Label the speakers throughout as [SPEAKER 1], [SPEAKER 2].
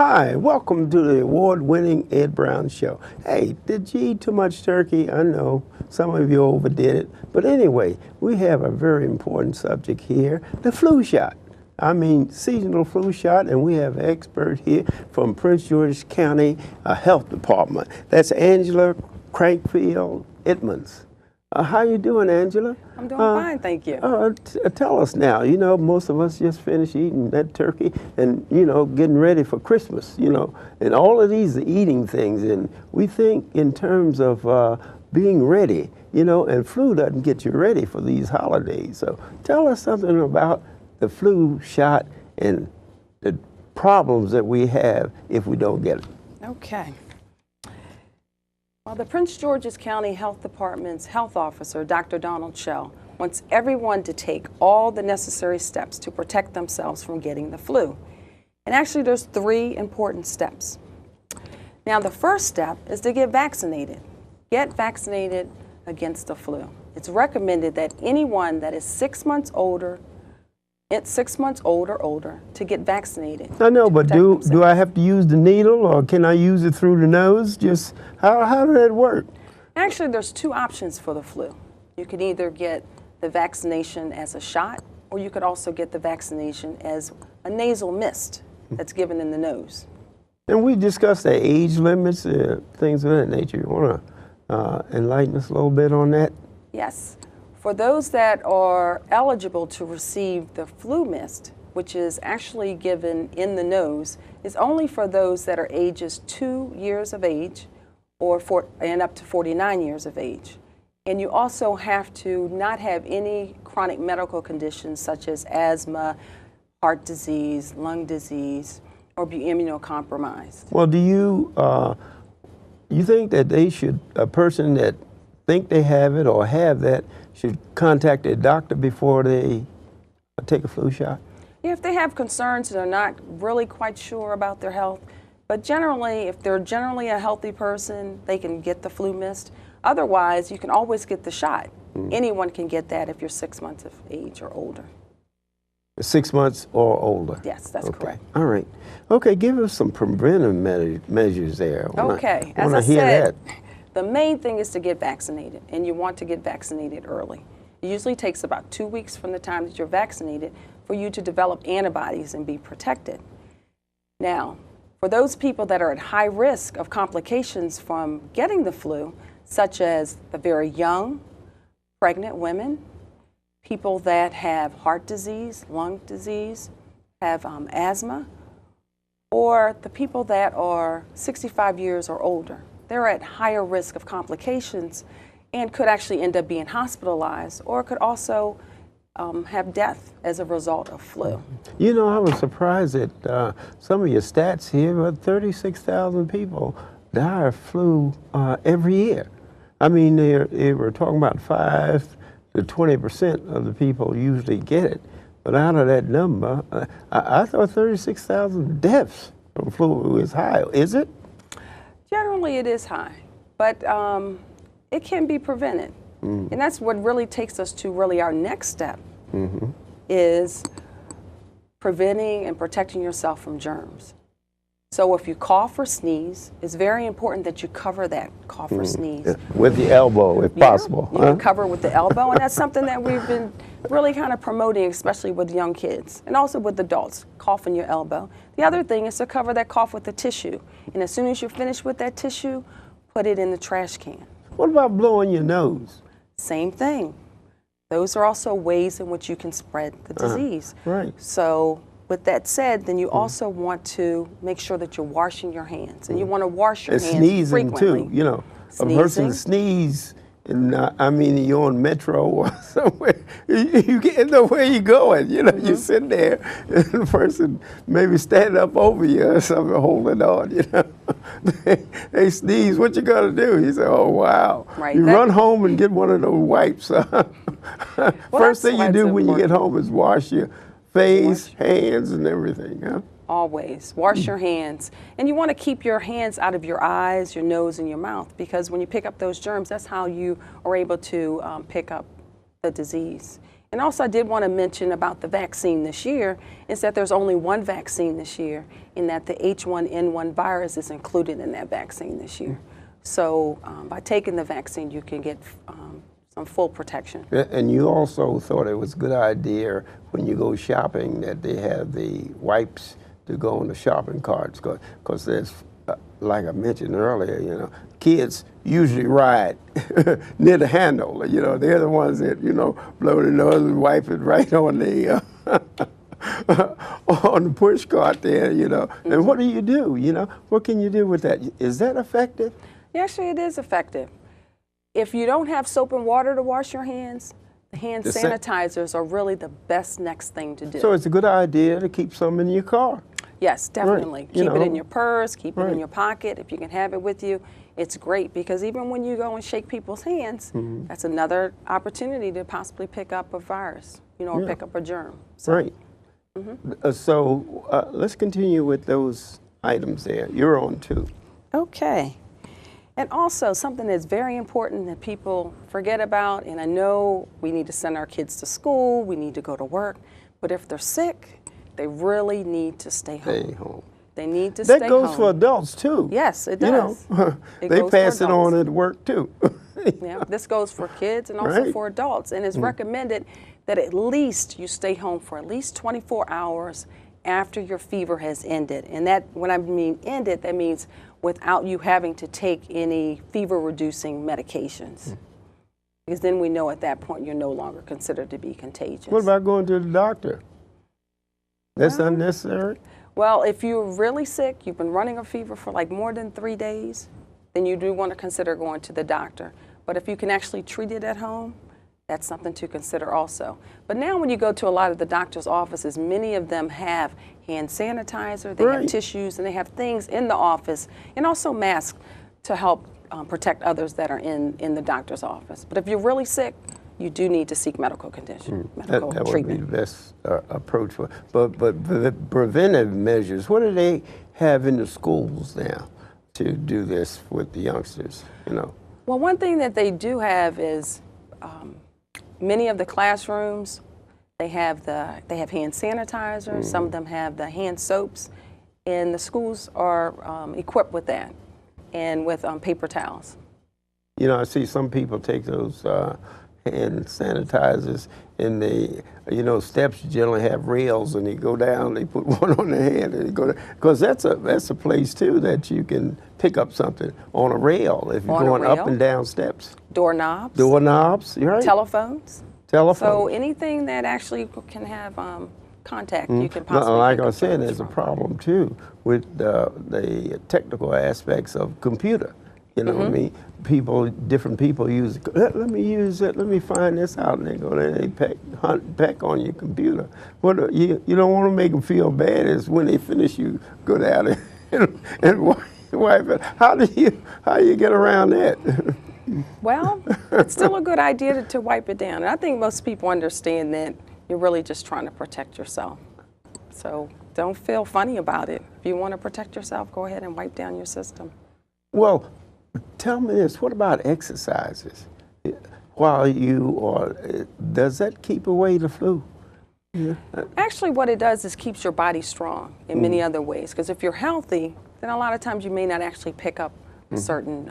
[SPEAKER 1] Hi, welcome to the award-winning Ed Brown Show. Hey, did you eat too much turkey? I know some of you overdid it. But anyway, we have a very important subject here, the flu shot. I mean, seasonal flu shot, and we have an expert here from Prince George's County Health Department. That's Angela Crankfield Edmonds. How you doing, Angela?
[SPEAKER 2] I'm doing fine, thank you.
[SPEAKER 1] Tell us now, you know, most of us just finished eating that turkey and, you know, getting ready for Christmas, you know, and all of these are eating things, and we think in terms of being ready, you know, and flu doesn't get you ready for these holidays. So tell us something about the flu shot and the problems that we have if we don't get it.
[SPEAKER 2] Okay. Well, the Prince George's County Health Department's health officer, Dr. Donald Schell, wants everyone to take all the necessary steps to protect themselves from getting the flu. And actually, there's 3 important steps. Now, the first step is to get vaccinated. Get vaccinated against the flu. It's recommended that anyone that is 6 months older, older, to get vaccinated.
[SPEAKER 1] I know, but do I have to use the needle, or can I use it through the nose? Just how does that work?
[SPEAKER 2] Actually, there's 2 options for the flu. You could either get the vaccination as a shot, or you could also get the vaccination as a nasal mist that's given in the nose. And
[SPEAKER 1] we discussed the age limits, things of that nature. You want to enlighten us a little bit on that?
[SPEAKER 2] Yes. For those that are eligible to receive the flu mist, which is actually given in the nose, is only for those that are ages 2 years of age and up to 49 years of age. And you also have to not have any chronic medical conditions such as asthma, heart disease, lung disease, or be immunocompromised.
[SPEAKER 1] Well, do you think that a person that think they have it or have that should contact their doctor before they take a flu shot?
[SPEAKER 2] Yeah, if they have concerns, they're not really quite sure about their health. But generally, if they're generally a healthy person, they can get the flu mist. Otherwise, you can always get the shot. Anyone can get that if you're 6 months of age or older.
[SPEAKER 1] 6 months or older?
[SPEAKER 2] Yes, that's correct.
[SPEAKER 1] All right. Okay, give us some preventive measures there.
[SPEAKER 2] Okay, as I said, the main thing is to get vaccinated, and you want to get vaccinated early. It usually takes about 2 weeks from the time that you're vaccinated for you to develop antibodies and be protected. Now, for those people that are at high risk of complications from getting the flu, such as the very young, pregnant women, people that have heart disease, lung disease, have asthma, or the people that are 65 years or older, they're at higher risk of complications and could actually end up being hospitalized, or could also have death as a result of flu.
[SPEAKER 1] You know, I was surprised at some of your stats here, but 36,000 people die of flu every year. I mean, they were talking about 5 to 20% of the people usually get it. But out of that number, I thought 36,000 deaths from flu is high. Is it?
[SPEAKER 2] Generally, it is high, but it can be prevented. And that's what really takes us to really our next step, is preventing and protecting yourself from germs. So if you cough or sneeze, it's very important that you cover that cough or sneeze.
[SPEAKER 1] Yeah. With the elbow, if possible.
[SPEAKER 2] You can cover with the elbow, and that's something that we've been really kind of promoting, especially with young kids, and also with adults, cough in your elbow. The other thing is to cover that cough with the tissue. And as soon as you're finished with that tissue, put it in the trash can.
[SPEAKER 1] What about blowing your nose?
[SPEAKER 2] Same thing. Those are also ways in which you can spread the disease.
[SPEAKER 1] Right.
[SPEAKER 2] So with that said, then you also want to make sure that you're washing your hands. And you want to wash your hands
[SPEAKER 1] sneezing
[SPEAKER 2] frequently.
[SPEAKER 1] Too, you know. Sneezing. A person sneeze, and I mean, you're on Metro or somewhere, you can't know where you're going. You know, you sit there, and the person maybe standing up over you or something, holding on, you know. They sneeze, what you gonna do? You say, oh, wow.
[SPEAKER 2] Right.
[SPEAKER 1] You run home and get one of those wipes. First thing you do when you get home is wash your face, hands, and everything. Huh?
[SPEAKER 2] Always. Wash your hands. And you want to keep your hands out of your eyes, your nose, and your mouth, because when you pick up those germs, that's how you are able to pick up the disease. And also, I did want to mention about the vaccine this year is that there's only one vaccine this year, in that the H1N1 virus is included in that vaccine this year. So by taking the vaccine, you can get some full protection.
[SPEAKER 1] And you also thought it was a good idea when you go shopping that they have the wipes to go on the shopping carts, because there's, like I mentioned earlier, you know, kids usually ride near the handle. You know, they're the ones that, you know, blow the nose and wipe it right on the on the push cart there. You know, and what do? You know, what can you do with that? Is that effective?
[SPEAKER 2] Yeah, actually, it is effective. If you don't have soap and water to wash your hands, the hand sanitizers are really the best next thing to do.
[SPEAKER 1] So it's a good idea to keep some in your car.
[SPEAKER 2] Yes, definitely.
[SPEAKER 1] Right.
[SPEAKER 2] Keep it in your purse, keep it in your pocket. If you can have it with you, it's great, because even when you go and shake people's hands, that's another opportunity to possibly pick up a virus, you know, or pick up a germ. So.
[SPEAKER 1] Right. So let's continue with those items there. You're on 2.
[SPEAKER 2] Okay. And also something that's very important that people forget about, and I know we need to send our kids to school, we need to go to work, but if they're sick, they really need to stay home.
[SPEAKER 1] Stay home.
[SPEAKER 2] They need to stay home.
[SPEAKER 1] That goes for adults too.
[SPEAKER 2] Yes, it does.
[SPEAKER 1] You know, they pass it on at work too.
[SPEAKER 2] Yeah, this goes for kids and also for adults, and it's recommended that at least you stay home for at least 24 hours after your fever has ended. And that, when I mean ended, that means without you having to take any fever-reducing medications. Because then we know at that point you're no longer considered to be contagious.
[SPEAKER 1] What about going to the doctor? That's unnecessary?
[SPEAKER 2] Well, if you're really sick, you've been running a fever for like more than 3 days, then you do want to consider going to the doctor. But if you can actually treat it at home, that's something to consider also. But now when you go to a lot of the doctor's offices, many of them have hand sanitizer, they have tissues, and they have things in the office, and also masks to help protect others that are in the doctor's office. But if you're really sick, you do need to seek medical condition, medical
[SPEAKER 1] that
[SPEAKER 2] treatment.
[SPEAKER 1] would be the best approach. But preventive measures, what do they have in the schools now to do this with the youngsters, you know?
[SPEAKER 2] Well, one thing that they do have is many of the classrooms, they have hand sanitizers, some of them have the hand soaps, and the schools are equipped with that and with paper towels.
[SPEAKER 1] You know, I see some people take those hand sanitizers, and they, you know, steps generally have rails, and they go down, they put one on the hand, and they go down, because that's a place too that you can pick up something on a rail if you're going up and down steps.
[SPEAKER 2] Doorknobs.
[SPEAKER 1] Doorknobs, you're right.
[SPEAKER 2] Telephones.
[SPEAKER 1] Telephones.
[SPEAKER 2] So anything that actually can have contact, you can possibly
[SPEAKER 1] like I said, there's a problem too with the technical aspects of computer. You know what I mean? Different people use, let me use it, let me find this out, and they go there, they peck on your computer. What you don't want to make them feel bad is when they finish, you go down and wipe it. How you get around that?
[SPEAKER 2] Well, it's still a good idea to wipe it down. And I think most people understand that you're really just trying to protect yourself. So don't feel funny about it. If you want to protect yourself, go ahead and wipe down your system.
[SPEAKER 1] Well, tell me this, what about exercises? While you are, does that keep away the flu? Yeah.
[SPEAKER 2] Actually, what it does is keeps your body strong in many other ways. Because if you're healthy, then a lot of times you may not actually pick up a certain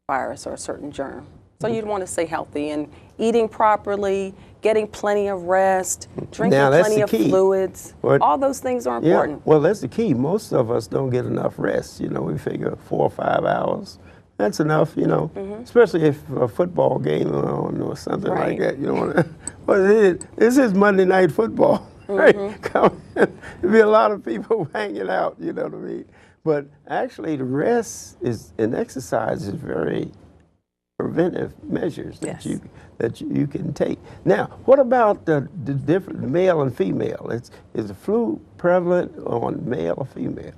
[SPEAKER 2] virus or a certain germ. So you'd want to stay healthy, and eating properly, getting plenty of rest, drinking plenty of fluids. All those things are important.
[SPEAKER 1] Yeah, well, that's the key. Most of us don't get enough rest. You know, we figure 4 or 5 hours. That's enough, you know, especially if a football game on or something like that. You don't want to. Well, this is Monday Night Football, right? There'll be a lot of people hanging out. You know what I mean? But actually, the rest and exercise is very preventive measures that you can take. Now, what about the different male and female? Is the flu prevalent on male or female?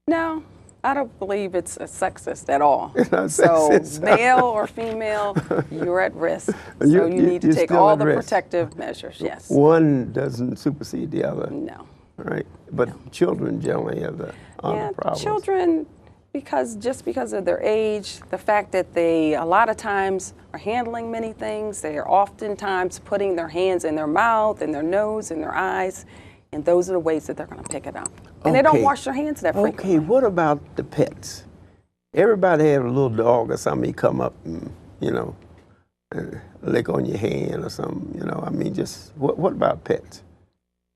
[SPEAKER 2] No. I don't believe it's sexist at all.
[SPEAKER 1] So
[SPEAKER 2] male or female, you're at risk. So you need to take all the protective measures, yes.
[SPEAKER 1] One doesn't supersede the other.
[SPEAKER 2] No.
[SPEAKER 1] Right? But children generally have the other problems.
[SPEAKER 2] Children, Because of their age, the fact that they a lot of times are handling many things, they are oftentimes putting their hands in their mouth, in their nose, in their eyes, and those are the ways that they're going to pick it up. And they don't wash their hands that frequently.
[SPEAKER 1] Okay, what about the pets? Everybody have a little dog or something, come up and, you know, lick on your hand or something, you know. I mean, just, what about pets?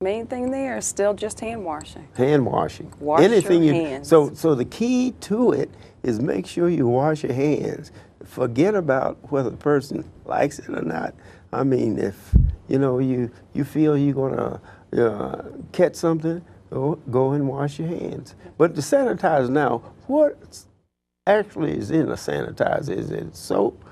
[SPEAKER 2] Main thing there is still just hand washing.
[SPEAKER 1] Hand washing.
[SPEAKER 2] Wash
[SPEAKER 1] Anything
[SPEAKER 2] your hands.
[SPEAKER 1] So the key to it is make sure you wash your hands. Forget about whether the person likes it or not. I mean, if you know you feel you're gonna catch something, go and wash your hands. But the sanitizer now, what actually is in a sanitizer? Is it soap?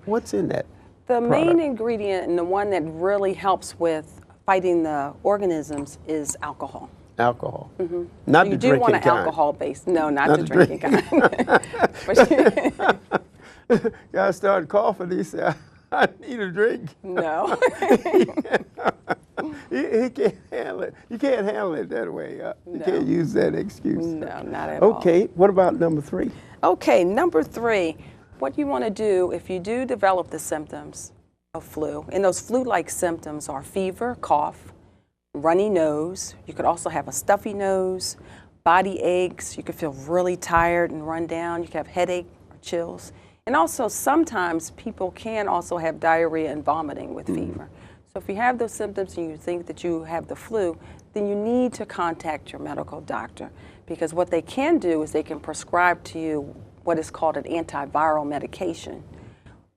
[SPEAKER 1] What's in that?
[SPEAKER 2] The main ingredient and the one that really helps with fighting the organisms is alcohol.
[SPEAKER 1] Alcohol.
[SPEAKER 2] Mm-hmm.
[SPEAKER 1] Not
[SPEAKER 2] so
[SPEAKER 1] the drinking kind.
[SPEAKER 2] You do want an alcohol-based. No, not the drinking kind.
[SPEAKER 1] Guy started coughing. He said, "I need a drink."
[SPEAKER 2] No.
[SPEAKER 1] He can't handle it. You can't handle it that way. You
[SPEAKER 2] No.
[SPEAKER 1] can't use that excuse.
[SPEAKER 2] No, not at all.
[SPEAKER 1] Okay. What about number 3?
[SPEAKER 2] Okay, number 3. What you want to do if you do develop the symptoms of flu, and those flu-like symptoms are fever, cough, runny nose. You could also have a stuffy nose, body aches. You could feel really tired and run down. You could have headache or chills. And also sometimes people can also have diarrhea and vomiting with fever. So if you have those symptoms and you think that you have the flu, then you need to contact your medical doctor, because what they can do is they can prescribe to you what is called an antiviral medication.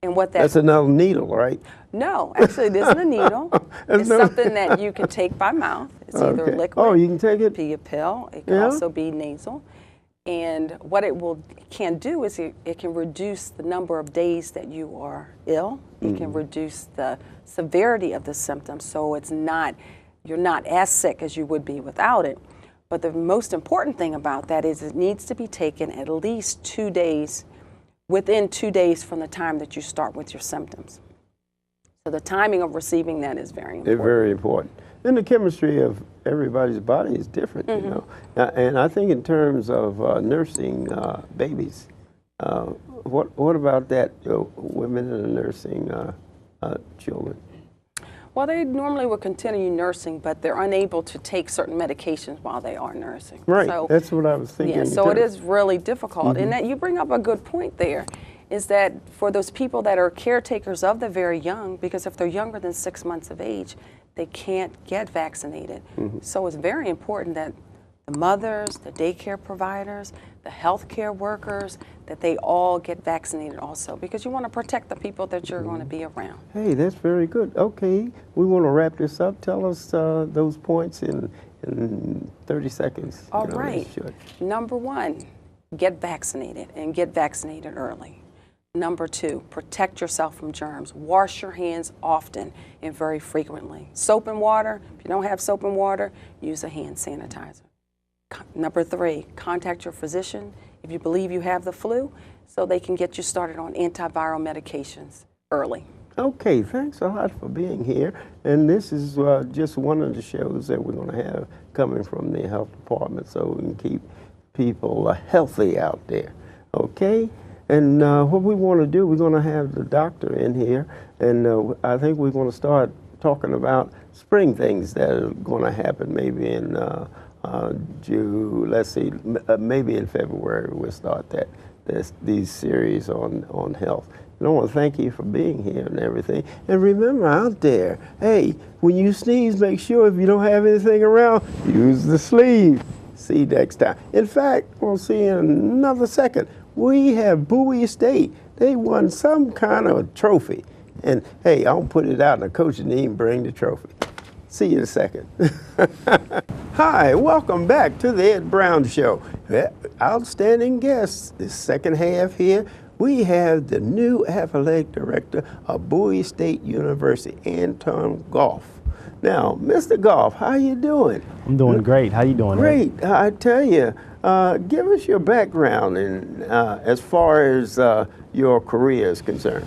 [SPEAKER 2] And what
[SPEAKER 1] That's another needle, right?
[SPEAKER 2] No, actually it isn't a needle. It's something that you can take by mouth. It's either liquid.
[SPEAKER 1] Oh, you can take it?
[SPEAKER 2] Be a pill. It can also be nasal. And what it can do is it can reduce the number of days that you are ill. It can reduce the severity of the symptoms, so you're not as sick as you would be without it. But the most important thing about that is it needs to be taken at least 2 days, within 2 days from the time that you start with your symptoms. So the timing of receiving that is very important.
[SPEAKER 1] It's very important. And the chemistry of everybody's body is different, you know. And I think in terms of nursing babies, what about that, women that are nursing children?
[SPEAKER 2] Well, they normally will continue nursing, but they're unable to take certain medications while they are nursing.
[SPEAKER 1] Right,
[SPEAKER 2] So,
[SPEAKER 1] that's what I was thinking.
[SPEAKER 2] yeah, so it is really difficult. And that you bring up a good point there, is that for those people that are caretakers of the very young, because if they're younger than 6 months of age, they can't get vaccinated. So it's very important that the mothers, the daycare providers, the healthcare workers, that they all get vaccinated also, because you want to protect the people that you're going to be around.
[SPEAKER 1] Hey, that's very good. Okay, we want to wrap this up. Tell us those points in 30 seconds.
[SPEAKER 2] All right. Number 1, get vaccinated, and get vaccinated early. Number 2, protect yourself from germs. Wash your hands often and very frequently. Soap and water. If you don't have soap and water, use a hand sanitizer. Number 3, contact your physician if you believe you have the flu, so they can get you started on antiviral medications early.
[SPEAKER 1] Okay, thanks a lot for being here. And this is just one of the shows that we're going to have coming from the health department, so we can keep people healthy out there. Okay? And what we want to do, we're going to have the doctor in here, and I think we're going to start talking about spring things that are going to happen maybe in June, let's see, maybe in February we'll start these series on health. And I want to thank you for being here and everything. And remember out there, hey, when you sneeze, make sure if you don't have anything around, use the sleeve. See you next time. In fact, we'll see you in another second. We have Bowie State. They won some kind of trophy. And hey, I'll put it out, and the coach didn't even bring the trophy. See you in a second. Hi, welcome back to the Ed Brown Show. Outstanding guests. This second half here, we have the new athletic director of Bowie State University, Anton Goff. Now, Mr. Goff, how you doing?
[SPEAKER 3] I'm doing great. How you doing?
[SPEAKER 1] Great. Ed? I tell you, give us your background in, as far as your career is concerned.